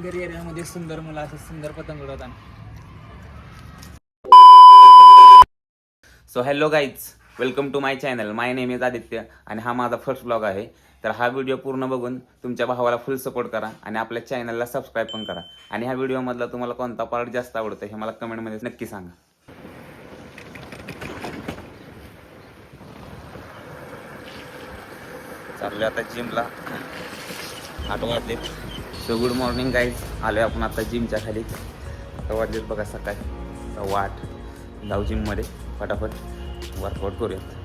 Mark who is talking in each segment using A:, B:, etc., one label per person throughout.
A: नगरी एरियामध्ये सुंदर मुलं असं सुंदर पतंग उडवतात.
B: So hello guys, welcome to my channel. My name is Aditya आणि हा माझा फर्स्ट ब्लॉग आहे. तर हा व्हिडिओ पूर्ण बघून तुमच्या भावाला फुल सपोर्ट करा आणि आपल्या चॅनलला सबस्क्राईब पण करा. आणि ह्या व्हिडिओमधला तुम्हाला कोणता पार्ट जास्त आवडतो हे मला कमेंटमध्ये नक्की सांगा. चाललोय आता जिमला. 8 वाजले. So good morning guys. आलोय आपण आता जिमच्या खाली. आता वाजलेत बघा सकाळी 8:15. जाऊ जिममध्ये फटाफट वर्कआउट करूयात.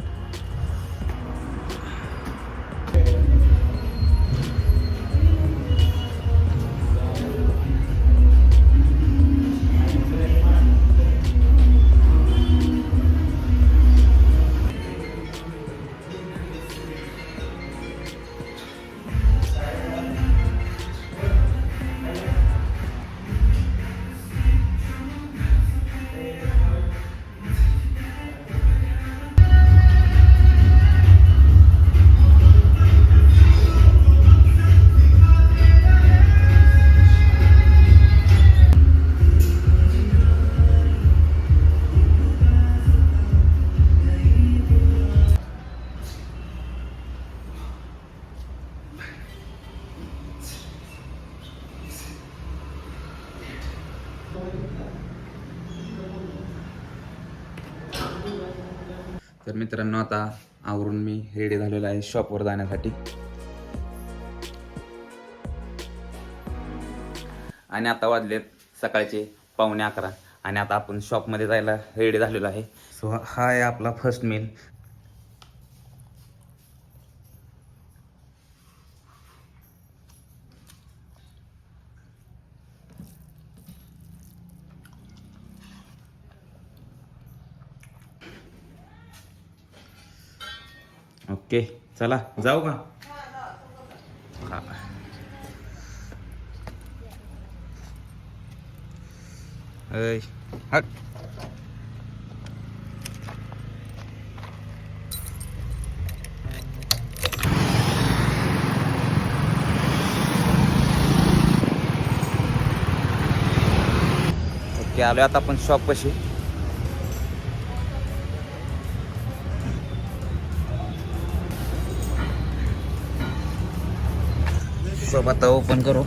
B: तर मित्रांनो, आता आवरून मी रेडी झालेलो आहे शॉपवर जाण्यासाठी. आणि आता वाजलेत सकाळचे 11:15 आणि आता आपण शॉपमध्ये जायला रेडी झालेलो आहे. सो हा आहे आपला फर्स्ट मील. ओके, चला जाऊ का? हा. हट. ओके, आलोय आता आपण शॉप पाशी. शॉप आता ओपन करू.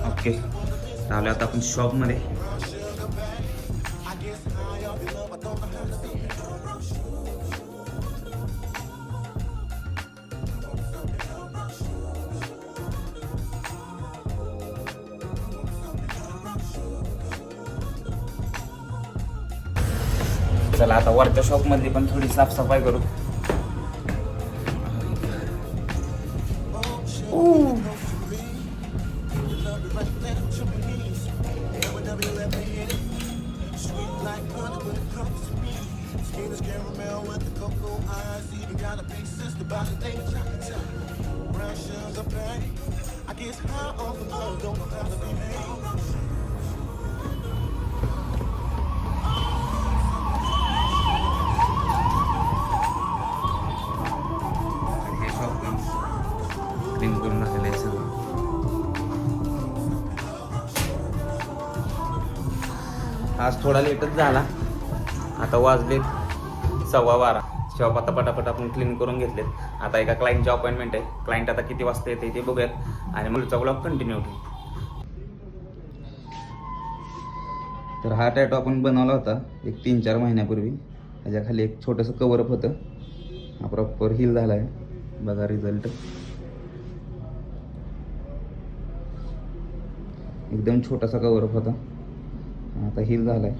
B: ओके, आलोय आता आपण शॉपमध्ये. चला आता वरच्या शॉपमधली पण थोडी साफसफाई करू. क्लीन करून टाकलेलं आहे सगळं. आज थोडा लेटच झाला. आता वाजले 12:15. शॉप आता पटापट आपण क्लीन करून घेतलेत. आता एका क्लायंटची अपॉइंटमेंट आहे. क्लायंट आता किती वाजता येते ते बघूयात आणि पुढचा ब्लॉग कंटिन्यू ठेवू. तर हा टॅटो आपण बनवला होता एक 3-4 महिन्यापूर्वी. त्याच्या खाली एक छोटंसं कवरअप होतं. हा प्रॉपर हील झाला आहे. बघा रिझल्ट. एकदम छोटासा कवरअप होता, आता हील झालाय.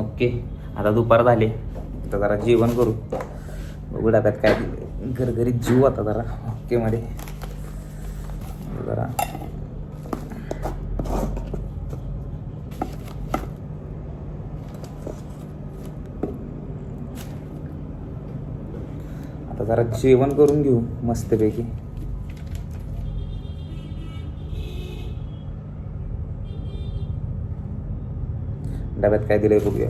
B: ओके, आता दुपार झाले. आता जरा जेवण करू. बघू डब्यात काय घरघरी जीव आता जरा ओके मध्ये जरा. आता जरा जेवण करून घेऊ मस्तपैकी. डब्यात काय दिलंय बघूया.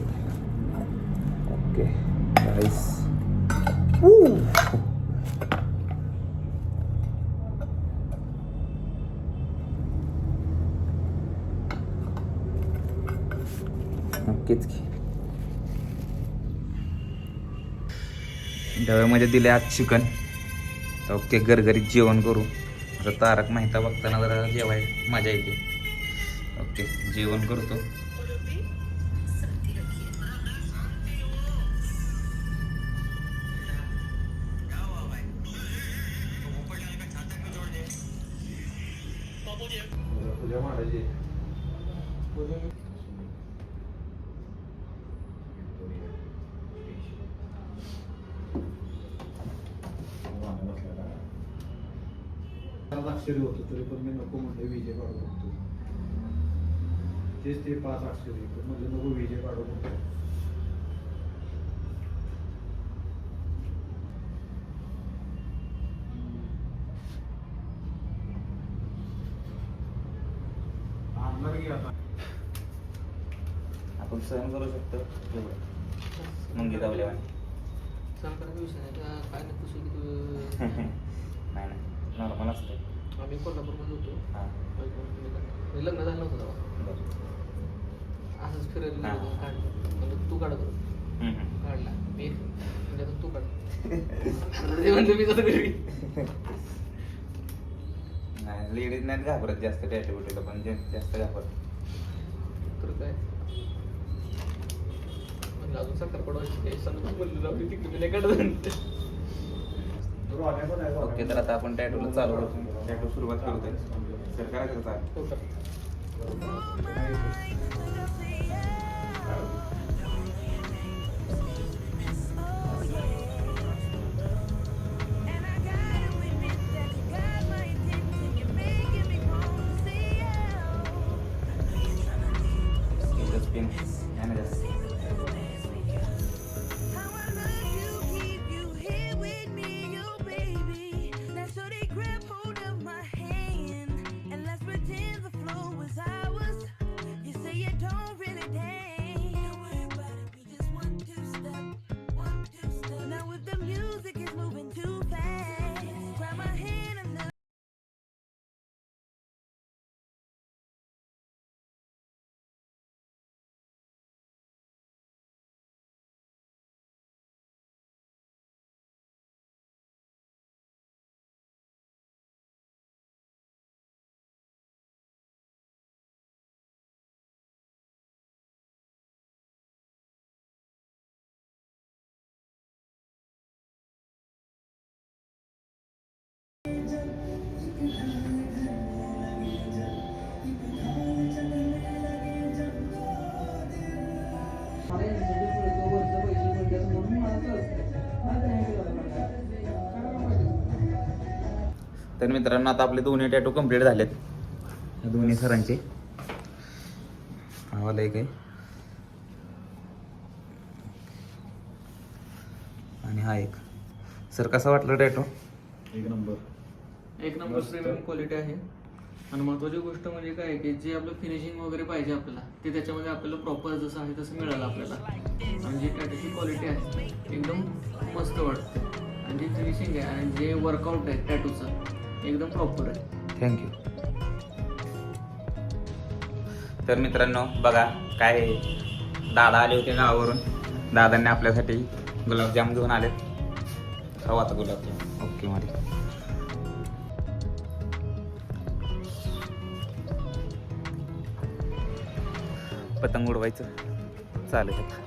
B: Okay rice. नक्कीच की डब्यामध्ये दिले आज चिकन. ओके घरघरीत जेवण करू. आता तारक मेहता बघताना जरा जेवाय मजा येते. ओके जेवण करतो.
C: अक्षरी होतं तरी पण मी नको म्हणलं विजय काढू शकतो. तेच ते 5 अक्षरी म्हणजे नको विजय काढू शकतो.
B: आपण सहन करू शकतो मुंगी धावल्या नाही नाही नॉर्मल असते.
A: आम्ही कोल्हापूरमध्ये होतो.
B: हां
A: लग्न झालं नव्हतं तेव्हा. असंच फिरायला गेलो होतो, काढलं म्हणजे तू काढ करून काढला मी म्हणजे आता तू काढ ते म्हणतो मी कसं घरी.
B: नाही लेडीज नाहीत घाबरत जास्त टॅटू बिटूला पण जास्त घाबरत.
A: तर काय म्हणजे अजून साखर पडवायची काही सांगून बोललो जाऊ तिकडे मी नाही काढत.
B: ओके तर आता आपण टॅटूला चालू करतो. टॅटू सुरुवात करतोय. सर काय करतात
A: हो का?
B: स्पिन नाही जास्त. तर मित्रांनो आता आपले दोन्ही टॅटू कंप्लीट झालेत. दोन्ही सरांचे आवाला एक आहे आणि हा एक. सर कसा वाटला टॅटू?
C: एक नंबर
A: प्रीमियम क्वालिटी आहे. आणि महत्त्वाची गोष्ट म्हणजे काय की जे आपलं फिनिशिंग वगैरे पाहिजे आपल्याला ते त्याच्यामध्ये आपल्याला प्रॉपर जसं आहे तसं मिळालं आपल्याला. आणि जी टॅटूची क्वालिटी आहे एकदम मस्त वाटते. आणि जी फिनिशिंग आहे आणि जे वर्कआउट आहे टॅटूचं एकदम प्रॉपर आहे.
B: थँक्यू. तर मित्रांनो बघा काय दादा आले होते गावावरून. दादांनी आपल्यासाठी गुलाबजाम घेऊन आले. खाऊ आता गुलाबजाम. ओके मध्ये पतंग उडवायचं चालेल.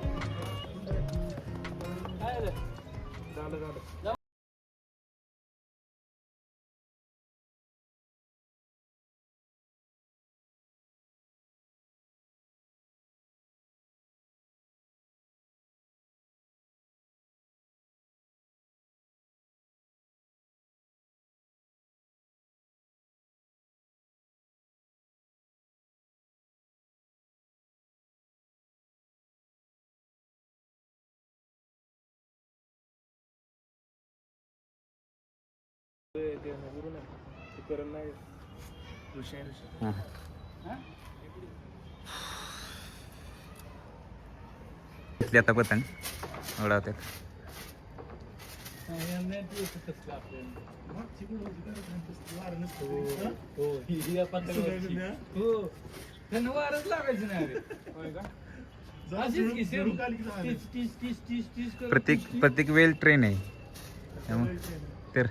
B: इथली आता पतंग उडवतात. प्रत्येक वेळ ट्रेन आहे तर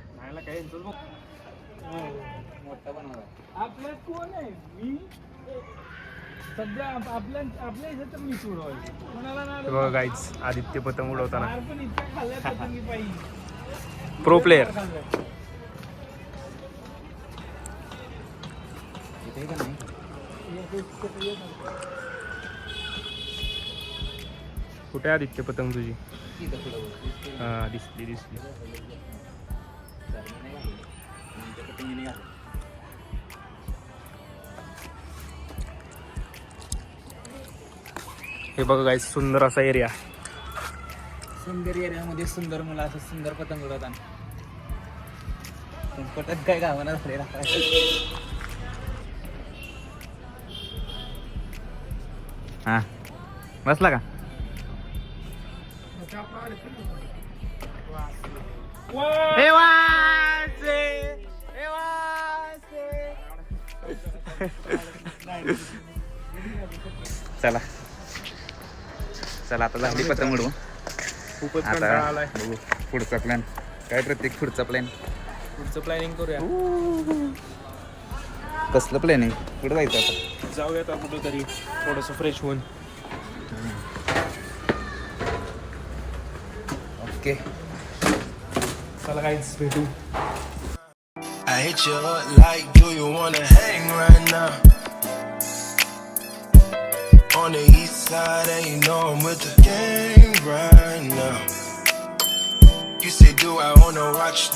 D: आपल्यात कोण आहे मी सध्या आपल्या इथे तर मीच उडवायची कोणाला नाही
E: बघा गाईज आदित्य पतंग उडवताना
D: मार पण इतक्या खाल्ल्या पतंगी पाहिजे
E: प्रो प्लेअर. कुठे आदित्य पतंग तुझी? हा दिसली. हे बघा गाईज सुंदर असा एरिया.
A: सुंदर एरियामध्ये सुंदर मुलं असं सुंदर पतंग उडवताना पटत काय गावाला
B: हा बसला का? चला आता झाली पतंग उडवून.
E: खूपच
B: आता
E: कंटाळा आलाय.
B: बघू पुढचा प्लॅन काय. प्रत्येक पुढचा प्लॅन
E: पुढचं प्लॅनिंग करूया.
B: कसलं प्लॅनिंग? कुठं जायचं आता?
E: जाऊया आता कुठं तरी थोडंसं फ्रेश होऊन.
B: ओके
E: चला गाईज भेटू.
F: I hit you up like, do you wanna hang right now? On the east side, and you know I'm with the gang right now. You say, do I wanna watch?